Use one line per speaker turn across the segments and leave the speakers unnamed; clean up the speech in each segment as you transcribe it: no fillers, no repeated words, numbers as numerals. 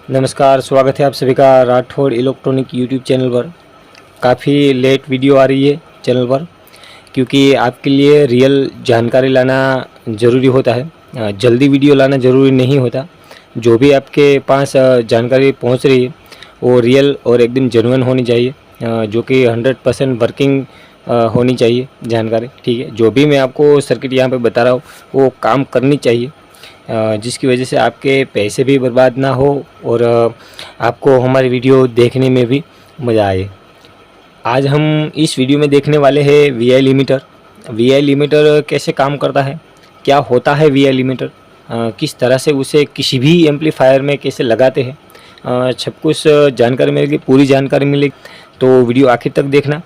नमस्कार, स्वागत है आप सभी का राठौड़ इलेक्ट्रॉनिक यूट्यूब चैनल पर। काफ़ी लेट वीडियो आ रही है चैनल पर क्योंकि आपके लिए रियल जानकारी लाना ज़रूरी होता है। जल्दी वीडियो लाना ज़रूरी नहीं होता। जो भी आपके पास जानकारी पहुंच रही है वो रियल और एकदम जेन्युइन होनी चाहिए, जो कि 100% वर्किंग होनी चाहिए जानकारी। ठीक है, जो भी मैं आपको सर्किट यहाँ पे बता रहा हूँ वो काम करनी चाहिए, जिसकी वजह से आपके पैसे भी बर्बाद ना हो और आपको हमारी वीडियो देखने में भी मज़ा आए। आज हम इस वीडियो में देखने वाले हैं वीआई लिमिटर। वीआई लिमिटर कैसे काम करता है, क्या होता है वीआई लिमिटर, किस तरह से उसे किसी भी एम्पलीफायर में कैसे लगाते हैं, सब कुछ जानकारी मिलेगी, पूरी जानकारी मिलेगी। तो वीडियो आखिर तक देखना।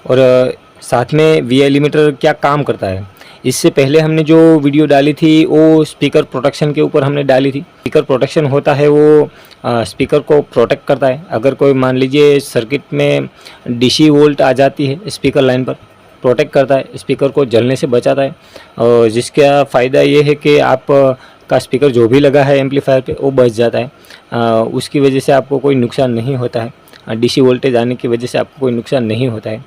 और साथ में वीआई लिमिटर क्या काम करता है, इससे पहले हमने जो वीडियो डाली थी वो स्पीकर प्रोटेक्शन के ऊपर हमने डाली थी। स्पीकर प्रोटेक्शन होता है वो स्पीकर को प्रोटेक्ट करता है। अगर कोई मान लीजिए सर्किट में डीसी वोल्ट आ जाती है स्पीकर लाइन पर, प्रोटेक्ट करता है, स्पीकर को जलने से बचाता है। और जिसका फ़ायदा ये है कि आप का स्पीकर जो भी लगा है एम्पलीफायर पे वो बच जाता है। उसकी वजह से आपको कोई नुकसान नहीं होता है। डीसी वोल्टेज आने की वजह से आपको कोई नुकसान नहीं होता है।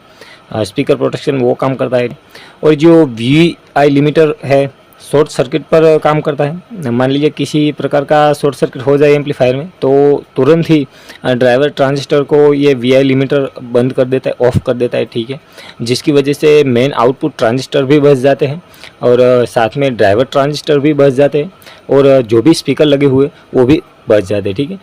स्पीकर प्रोटेक्शन वो काम करता है। और जो वीआई लिमिटर है शॉर्ट सर्किट पर काम करता है। मान लीजिए किसी प्रकार का शॉर्ट सर्किट हो जाए एम्पलीफायर में तो तुरंत ही ड्राइवर ट्रांजिस्टर को ये वीआई लिमिटर बंद कर देता है, ऑफ कर देता है। ठीक है, जिसकी वजह से मेन आउटपुट ट्रांजिस्टर भी बच जाते हैं और साथ में ड्राइवर ट्रांजिस्टर भी बच जाते हैं और जो भी स्पीकर लगे हुए वो भी बच जाते हैं। ठीक है,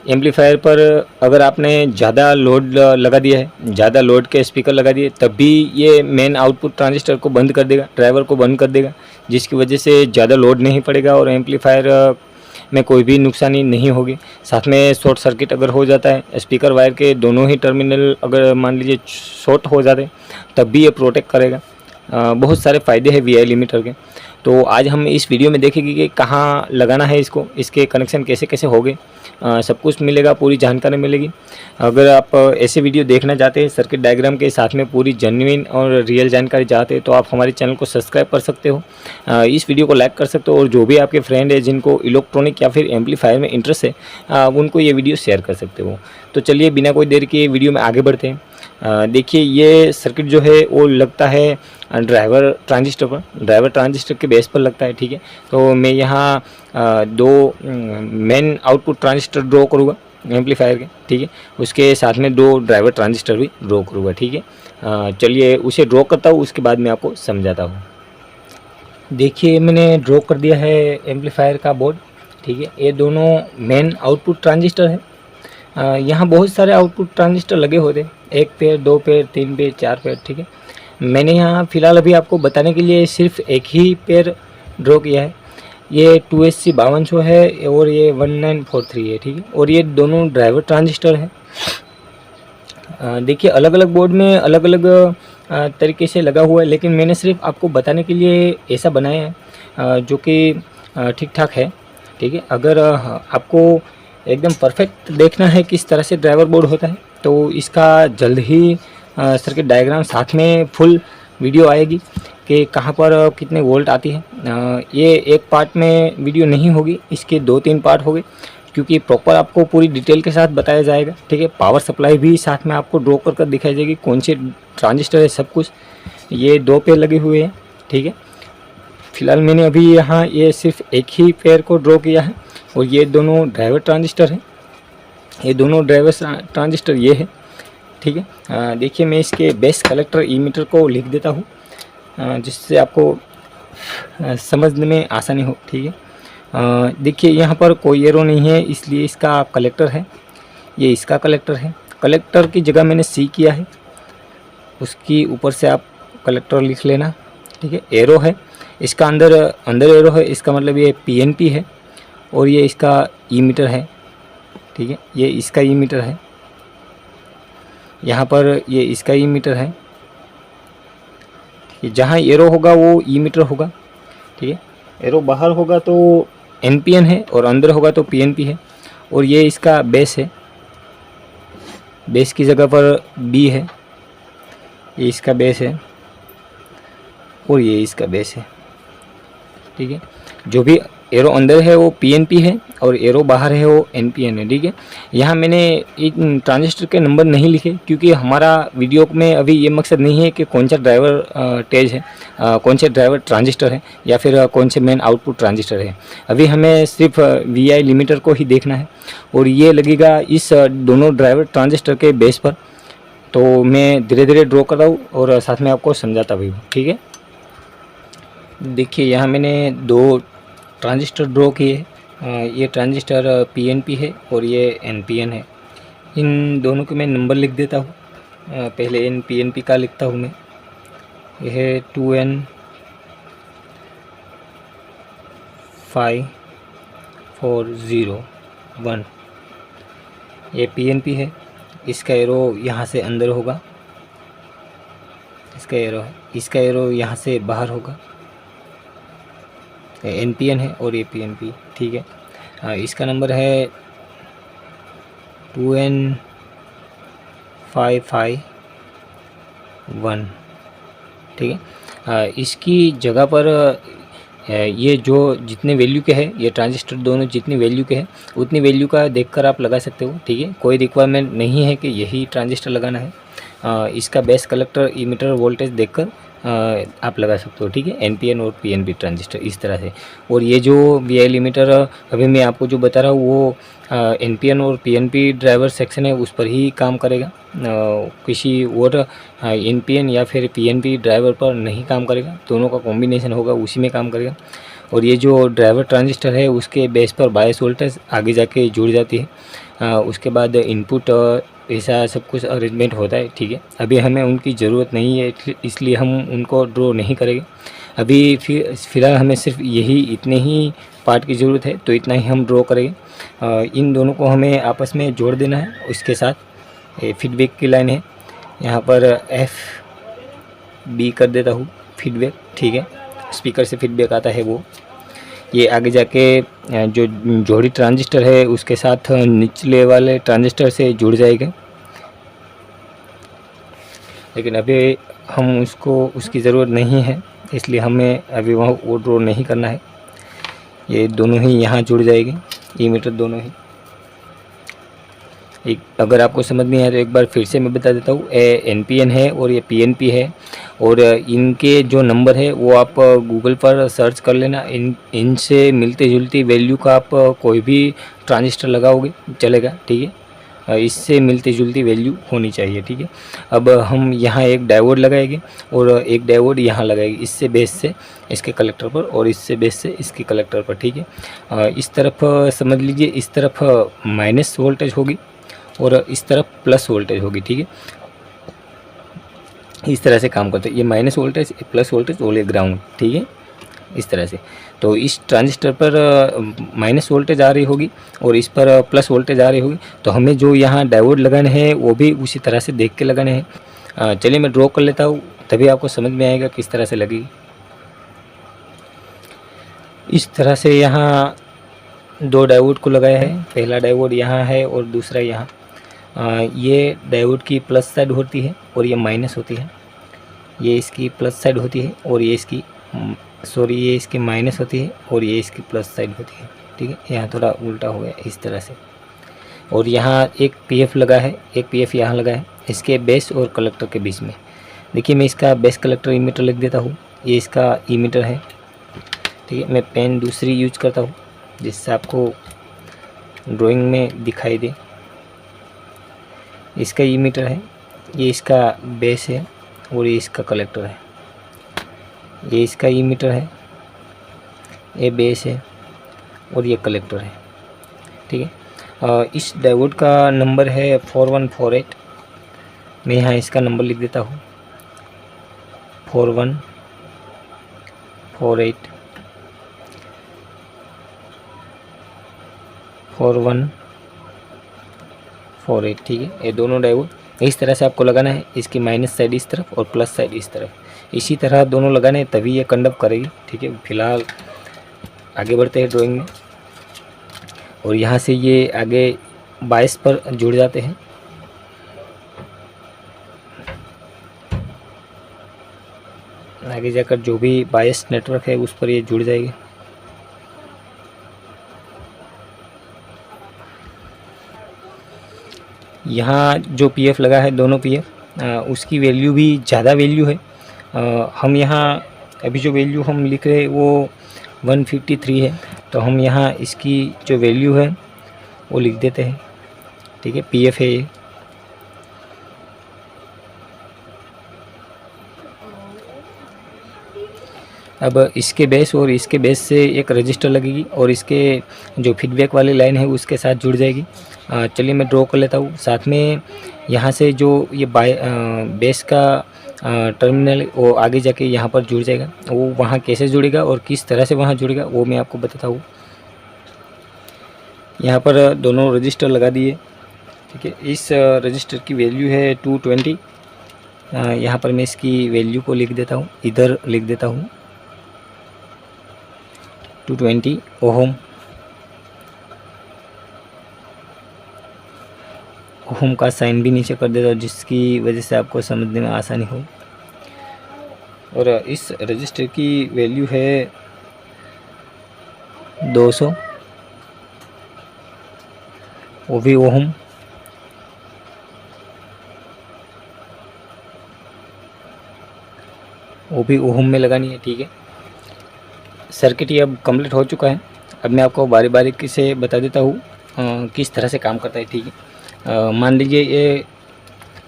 एम्पलीफायर पर अगर आपने ज़्यादा लोड लगा दिया है, ज़्यादा लोड के स्पीकर लगा दिए, तब भी ये मेन आउटपुट ट्रांजिस्टर को बंद कर देगा, ड्राइवर को बंद कर देगा, जिसकी वजह से ज़्यादा लोड नहीं पड़ेगा और एम्पलीफायर में कोई भी नुकसानी नहीं होगी। साथ में शॉर्ट सर्किट अगर हो जाता है, स्पीकर वायर के दोनों ही टर्मिनल अगर मान लीजिए शॉर्ट हो जाते तब भी ये प्रोटेक्ट करेगा। बहुत सारे फ़ायदे हैं वीआई लिमिटर के। तो आज हम इस वीडियो में देखेंगे कि कहाँ लगाना है इसको, इसके कनेक्शन कैसे कैसे होंगे, सब कुछ मिलेगा, पूरी जानकारी मिलेगी। अगर आप ऐसे वीडियो देखना चाहते हैं सर्किट डायग्राम के साथ में पूरी जेन्युइन और रियल जानकारी चाहते हैं तो आप हमारे चैनल को सब्सक्राइब कर सकते हो, इस वीडियो को लाइक कर सकते हो और जो भी आपके फ्रेंड है जिनको इलेक्ट्रॉनिक या फिर एम्पलीफायर में इंटरेस्ट है उनको ये वीडियो शेयर कर सकते हो। तो चलिए बिना कोई देर के वीडियो में आगे बढ़ते हैं। देखिए ये सर्किट जो है वो लगता है ड्राइवर ट्रांजिस्टर पर, ड्राइवर ट्रांजिस्टर के बेस पर लगता है। ठीक है, तो मैं यहाँ दो मेन आउटपुट ट्रांजिस्टर ड्रॉ करूँगा एम्पलीफायर के। ठीक है, उसके साथ में दो ड्राइवर ट्रांजिस्टर भी ड्रॉ करूँगा। ठीक है, चलिए उसे ड्रॉ करता हूँ, उसके बाद मैं आपको समझाता हूँ। देखिए मैंने ड्रॉ कर दिया है एम्पलीफायर का बोर्ड। ठीक है, ये दोनों मेन आउटपुट ट्रांजिस्टर है। यहाँ बहुत सारे आउटपुट ट्रांजिस्टर लगे होते हैं, 1 पेयर, 2 पेयर, 3 पेयर, 4 पेयर। ठीक है, मैंने यहाँ फ़िलहाल अभी आपको बताने के लिए सिर्फ एक ही पेयर ड्रॉ किया है। ये 2SC 5200 है और ये 1943 है। ठीक है, और ये दोनों ड्राइवर ट्रांजिस्टर है। देखिए अलग अलग बोर्ड में अलग अलग तरीके से लगा हुआ है, लेकिन मैंने सिर्फ आपको बताने के लिए ऐसा बनाया है जो कि ठीक ठाक है। ठीक है, अगर आपको एकदम परफेक्ट देखना है किस तरह से ड्राइवर बोर्ड होता है तो इसका जल्द ही सर्किट डायग्राम साथ में फुल वीडियो आएगी कि कहाँ पर कितने वोल्ट आती है। ये एक पार्ट में वीडियो नहीं होगी, इसके 2-3 पार्ट होंगे क्योंकि प्रॉपर आपको पूरी डिटेल के साथ बताया जाएगा। ठीक है, पावर सप्लाई भी साथ में आपको ड्रॉ कर दिखाई जाएगी, कौन से ट्रांजिस्टर है, सब कुछ। ये 2 पेयर लगे हुए हैं। ठीक है, फिलहाल मैंने अभी यहाँ ये सिर्फ एक ही पेयर को ड्रॉ किया है और ये दोनों ड्राइवर ट्रांजिस्टर है, ये दोनों ड्राइवर ट्रांजिस्टर ये है। ठीक है, देखिए मैं इसके बेस कलेक्टर ईमीटर को लिख देता हूँ जिससे आपको समझने में आसानी हो। ठीक है, देखिए यहाँ पर कोई एरो नहीं है इसलिए इसका कलेक्टर है, ये इसका कलेक्टर है। कलेक्टर की जगह मैंने सी किया है, उसकी ऊपर से आप कलेक्टर लिख लेना। ठीक है, एरो है इसका अंदर एरो है, इसका मतलब ये PNP है और ये इसका ईमीटर है। ठीक है, ये इसका ईमीटर है, यहाँ पर ये इसका ईमीटर है। जहाँ एरो होगा वो ईमीटर होगा। ठीक है, एरो बाहर होगा तो NPN है और अंदर होगा तो PNP है। और ये इसका बेस है, बेस की जगह पर B है, ये इसका बेस है और ये इसका बेस है। ठीक है, जो भी एरो अंदर है वो पीएनपी है और एरो बाहर है वो एनपीएन है, ठीक है। यहाँ मैंने एक ट्रांजिस्टर के नंबर नहीं लिखे क्योंकि हमारा वीडियो में अभी ये मकसद नहीं है कि कौन सा ड्राइवर तेज है, कौन से ड्राइवर ट्रांजिस्टर है या फिर कौन से मेन आउटपुट ट्रांजिस्टर है। अभी हमें सिर्फ वीआई लिमिटर को ही देखना है और ये लगेगा इस दोनों ड्राइवर ट्रांजिस्टर के बेस पर। तो मैं धीरे धीरे ड्रॉ कर रहा हूँ और साथ में आपको समझाता भी हूँ, ठीक है। देखिए यहाँ मैंने दो ट्रांजिस्टर ड्रॉ किए। ये ट्रांजिस्टर पीएनपी है और ये एनपीएन है। इन दोनों के मैं नंबर लिख देता हूँ। पहले एन पीएनपी का लिखता हूँ मैं। यह है 2N5401। ये पीएनपी है, इसका एरो यहाँ से अंदर होगा, इसका एरो यहाँ से बाहर होगा। एनपीएन है और ये पीएनपी, ठीक है। इसका नंबर है 2N551, ठीक है। इसकी जगह पर ये जो जितने वैल्यू के हैं, ये ट्रांजिस्टर दोनों जितनी वैल्यू के हैं उतनी वैल्यू का देखकर आप लगा सकते हो, ठीक है। कोई रिक्वायरमेंट नहीं है कि यही ट्रांजिस्टर लगाना है। इसका बेस कलेक्टर इमीटर वोल्टेज देखकर आप लगा सकते हो, ठीक है। एनपीएन और पीएनपी ट्रांजिस्टर इस तरह से। और ये जो वीआई लिमिटर अभी मैं आपको जो बता रहा हूँ वो एनपीएन और पीएनपी ड्राइवर सेक्शन है उस पर ही काम करेगा। किसी और एनपीएन या फिर पीएनपी ड्राइवर पर नहीं काम करेगा, दोनों का कॉम्बिनेशन होगा उसी में काम करेगा। और ये जो ड्राइवर ट्रांजिस्टर है उसके बेस पर बायस वोल्टेज आगे जाके जुड़ जाती है। उसके बाद इनपुट ऐसा सब कुछ अरेंजमेंट होता है, ठीक है। अभी हमें उनकी ज़रूरत नहीं है इसलिए हम उनको ड्रॉ नहीं करेंगे। अभी फिलहाल हमें सिर्फ यही इतने ही पार्ट की ज़रूरत है, तो इतना ही हम ड्रॉ करेंगे। इन दोनों को हमें आपस में जोड़ देना है। उसके साथ फीडबैक की लाइन है, यहाँ पर FB कर देता हूँ फीडबैक, ठीक है। स्पीकर से फीडबैक आता है वो, ये आगे जाके जो जोड़ी ट्रांजिस्टर है उसके साथ निचले वाले ट्रांजिस्टर से जुड़ जाएगा। लेकिन अभी हम उसकी ज़रूरत नहीं है इसलिए हमें अभी वहाँ वो ड्रॉ नहीं करना है। ये दोनों ही यहाँ जुड़ जाएंगे, इमीटर दोनों ही। अगर आपको समझ नहीं आया तो एक बार फिर से मैं बता देता हूँ। एनपीएन है और ये पीएनपी है और इनके जो नंबर है वो आप गूगल पर सर्च कर लेना। इनसे मिलती जुलती वैल्यू का आप कोई भी ट्रांजिस्टर लगाओगे चलेगा, ठीक है। इससे मिलती जुलती वैल्यू होनी चाहिए, ठीक है। अब हम यहाँ एक डायोड लगाएंगे और एक डायोड यहाँ लगाएंगे, इससे बेस से इसके कलेक्टर पर और इससे बेस से इसके कलेक्टर पर, ठीक है। इस तरफ समझ लीजिए, इस तरफ माइनस वोल्टेज होगी और इस तरफ प्लस वोल्टेज होगी, ठीक है। इस तरह से काम करते हैं, ये माइनस वोल्टेज प्लस वोल्टेज और ये ग्राउंड, ठीक है, इस तरह से। तो इस ट्रांजिस्टर पर माइनस वोल्टेज आ रही होगी और इस पर प्लस वोल्टेज आ रही होगी। तो हमें जो यहाँ डायोड लगाने हैं वो भी उसी तरह से देख के लगाने हैं। चलिए मैं ड्रॉ कर लेता हूँ, तभी आपको समझ में आएगा किस तरह से लगेगी। इस तरह से यहाँ दो डायोड को लगाया है, पहला डायोड यहाँ है और दूसरा यहाँ। ये डायोड की प्लस साइड होती है और ये माइनस होती है। ये इसकी प्लस साइड होती है और ये इसकी ये इसकी माइनस होती है और ये इसकी प्लस साइड होती है, ठीक है। यहाँ थोड़ा उल्टा हो गया इस तरह से। और यहाँ एक पीएफ लगा है, एक पीएफ यहाँ लगा है इसके बेस और कलेक्टर के बीच में। देखिए मैं इसका बेस कलेक्टर इमीटर लिख देता हूँ, ये इसका इमीटर है, ठीक है। मैं पेन दूसरी यूज करता हूँ जिससे आपको ड्राइंग में दिखाई दे। इसका इमीटर है, ये इसका बेस है और ये इसका कलेक्टर है। ये इसका इमीटर है, ये बेस है और ये कलेक्टर है, ठीक है। इस डायोड का नंबर है 4148। मैं यहाँ इसका नंबर लिख देता हूँ 4148 4148, ठीक है। ये दोनों डायोड इस तरह से आपको लगाना है, इसकी माइनस साइड इस तरफ और प्लस साइड इस तरफ, इसी तरह दोनों लगाने हैं तभी ये कंडक्ट करेगी, ठीक है। फिलहाल आगे बढ़ते हैं ड्राइंग में। और यहाँ से ये आगे बायस पर जुड़ जाते हैं। आगे जाकर जो भी बायस नेटवर्क है उस पर ये जुड़ जाएगी। यहाँ जो पीएफ लगा है, दोनों पीएफ, उसकी वैल्यू भी ज़्यादा वैल्यू है। हम यहाँ अभी जो वैल्यू हम लिख रहे हैं वो 153 है, तो हम यहाँ इसकी जो वैल्यू है वो लिख देते हैं। ठीक है, पीएफ है ये। अब इसके बेस और इसके बेस से एक रजिस्टर लगेगी और इसके जो फीडबैक वाली लाइन है उसके साथ जुड़ जाएगी। चलिए मैं ड्रॉ कर लेता हूँ। साथ में यहाँ से जो ये बेस का टर्मिनल वो आगे जाके यहाँ पर जुड़ जाएगा। वो वहाँ कैसे जुड़ेगा और किस तरह से वहाँ जुड़ेगा वो मैं आपको बताता हूँ। यहाँ पर दोनों रजिस्टर लगा दिए। ठीक है, इस रजिस्टर की वैल्यू है 220। यहाँ पर मैं इसकी वैल्यू को लिख देता हूँ, इधर लिख देता हूँ 220 ओहम। ओहम का साइन भी नीचे कर देता हूँ जिसकी वजह से आपको समझने में आसानी हो। और इस रजिस्टर की वैल्यू है 200, वो भी ओहम। वो भी ओहम में लगानी है। ठीक है, सर्किट ये अब कंप्लीट हो चुका है। अब मैं आपको बारी बारी से बता देता हूँ किस तरह से काम करता है। ठीक है, मान लीजिए ये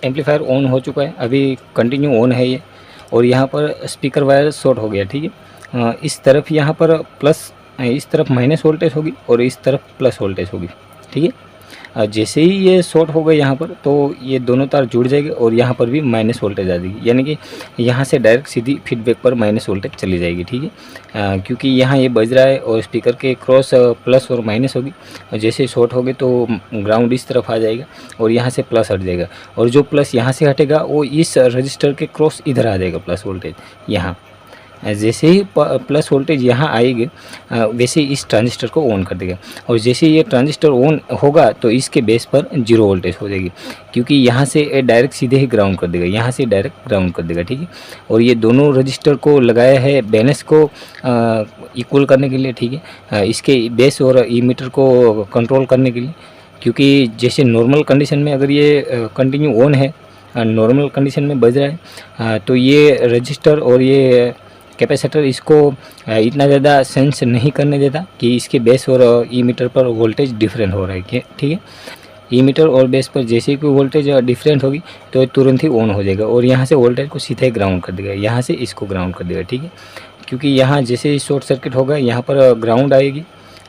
एम्पलीफायर ऑन हो चुका है, अभी कंटिन्यू ऑन है ये, और यहाँ पर स्पीकर वायर शॉर्ट हो गया। ठीक है, इस तरफ यहाँ पर प्लस, इस तरफ माइनस वोल्टेज होगी और इस तरफ प्लस वोल्टेज होगी। ठीक है, जैसे ही ये शॉर्ट हो गए यहाँ पर, तो ये दोनों तार जुड़ जाएंगे और यहाँ पर भी माइनस वोल्टेज आ जाएगी, यानी कि यहाँ से डायरेक्ट सीधी फीडबैक पर माइनस वोल्टेज चली जाएगी। ठीक है, क्योंकि यहाँ ये बज रहा है और स्पीकर के क्रॉस प्लस और माइनस होगी, और जैसे शॉर्ट हो गए तो ग्राउंड इस तरफ आ जाएगा और यहाँ से प्लस हट जाएगा, और जो प्लस यहाँ से हटेगा वो इस रजिस्टर के क्रॉस इधर आ जाएगा प्लस वोल्टेज यहाँ। जैसे ही प्लस वोल्टेज यहाँ आएगी वैसे ही इस ट्रांजिस्टर को ऑन कर देगा, और जैसे ये ट्रांजिस्टर ऑन होगा तो इसके बेस पर 0 वोल्टेज हो जाएगी, क्योंकि यहाँ से डायरेक्ट सीधे ही ग्राउंड कर देगा, यहाँ से डायरेक्ट ग्राउंड कर देगा। ठीक है, और ये दोनों रजिस्टर को लगाया है बैलेंस को इक्वल करने के लिए। ठीक है, इसके बेस और ईमीटर को कंट्रोल करने के लिए, क्योंकि जैसे नॉर्मल कंडीशन में अगर ये कंटिन्यू ऑन है, नॉर्मल कंडीशन में बज रहा है, तो ये रजिस्टर और ये कैपेसिटर इसको इतना ज़्यादा सेंस नहीं करने देता कि इसके बेस और ई मीटर पर वोल्टेज डिफरेंट हो रहा है। ठीक है, ई मीटर और बेस पर जैसे ही कोई वोल्टेज डिफरेंट होगी तो तुरंत ही ऑन हो जाएगा और यहाँ से वोल्टेज को सीधे ग्राउंड कर देगा, यहाँ से इसको ग्राउंड कर देगा। ठीक है, क्योंकि यहाँ जैसे ही शॉर्ट सर्किट होगा यहाँ पर ग्राउंड आएगी,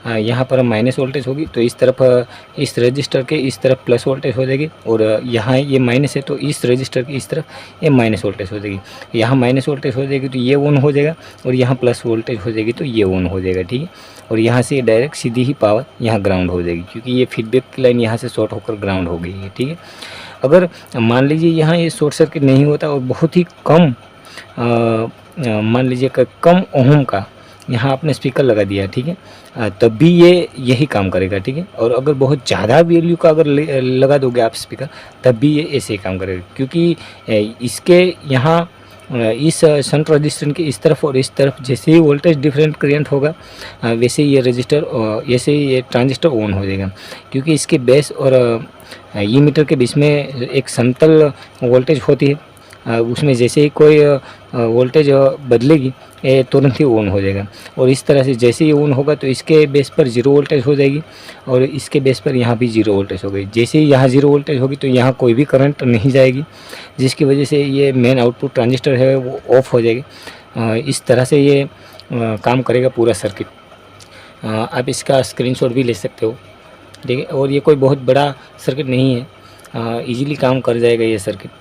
यहाँ पर माइनस वोल्टेज होगी, तो इस तरफ इस रजिस्टर के इस तरफ प्लस वोल्टेज हो जाएगी, और यहाँ ये माइनस है तो इस रजिस्टर की इस तरफ ये माइनस वोल्टेज हो जाएगी। यहाँ माइनस वोल्टेज हो जाएगी तो ये ऑन हो जाएगा, और यहाँ प्लस वोल्टेज हो जाएगी तो ये ऑन हो जाएगा। ठीक है, और यहाँ से डायरेक्ट सीधी ही पावर यहाँ ग्राउंड हो जाएगी, क्योंकि ये फीडबैक की लाइन यहाँ से शॉर्ट होकर ग्राउंड हो गई है। ठीक है, अगर मान लीजिए यहाँ ये शॉर्ट सर्किट नहीं होता और बहुत ही कम मान लीजिए कम ओहम का यहाँ आपने स्पीकर लगा दिया, ठीक है, तब भी ये यही काम करेगा। ठीक है, और अगर बहुत ज़्यादा वैल्यू का अगर लगा दोगे आप स्पीकर, तब भी ये ऐसे ही काम करेगा, क्योंकि इसके यहाँ इस शंट रजिस्टर के इस तरफ और इस तरफ जैसे ही वोल्टेज डिफरेंट क्रिएट होगा वैसे ही ये रजिस्टर वैसे ही ये ट्रांजिस्टर ऑन हो जाएगा, क्योंकि इसके बेस और ई मीटर के बीच में एक समतल वोल्टेज होती है, उसमें जैसे ही कोई वोल्टेज बदलेगी ये तुरंत ही ऑन हो जाएगा, और इस तरह से जैसे ही ऑन होगा तो इसके बेस पर 0 वोल्टेज हो जाएगी और इसके बेस पर यहाँ भी 0 वोल्टेज हो गई। जैसे ही यहाँ 0 वोल्टेज होगी तो यहाँ कोई भी करंट नहीं जाएगी, जिसकी वजह से ये मेन आउटपुट ट्रांजिस्टर है वो ऑफ हो जाएगी। इस तरह से ये काम करेगा पूरा सर्किट। आप इसका स्क्रीनशॉट भी ले सकते हो। ठीक है, और ये कोई बहुत बड़ा सर्किट नहीं है, ईजिली काम कर जाएगा ये सर्किट,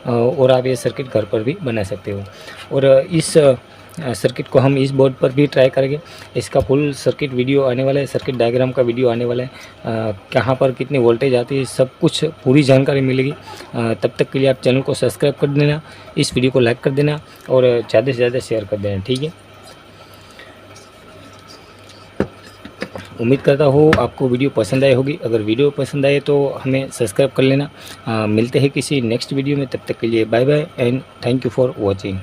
और आप ये सर्किट घर पर भी बना सकते हो। और इस सर्किट को हम इस बोर्ड पर भी ट्राई करेंगे। इसका फुल सर्किट वीडियो आने वाला है, सर्किट डायग्राम का वीडियो आने वाला है, कहाँ पर कितनी वोल्टेज आती है सब कुछ पूरी जानकारी मिलेगी। तब तक के लिए आप चैनल को सब्सक्राइब कर देना, इस वीडियो को लाइक कर देना और ज़्यादा से ज़्यादा शेयर कर देना। ठीक है, उम्मीद करता हूँ आपको वीडियो पसंद आई होगी। अगर वीडियो पसंद आए तो हमें सब्सक्राइब कर लेना। मिलते हैं किसी नेक्स्ट वीडियो में, तब तक के लिए bye bye and thank you for watching.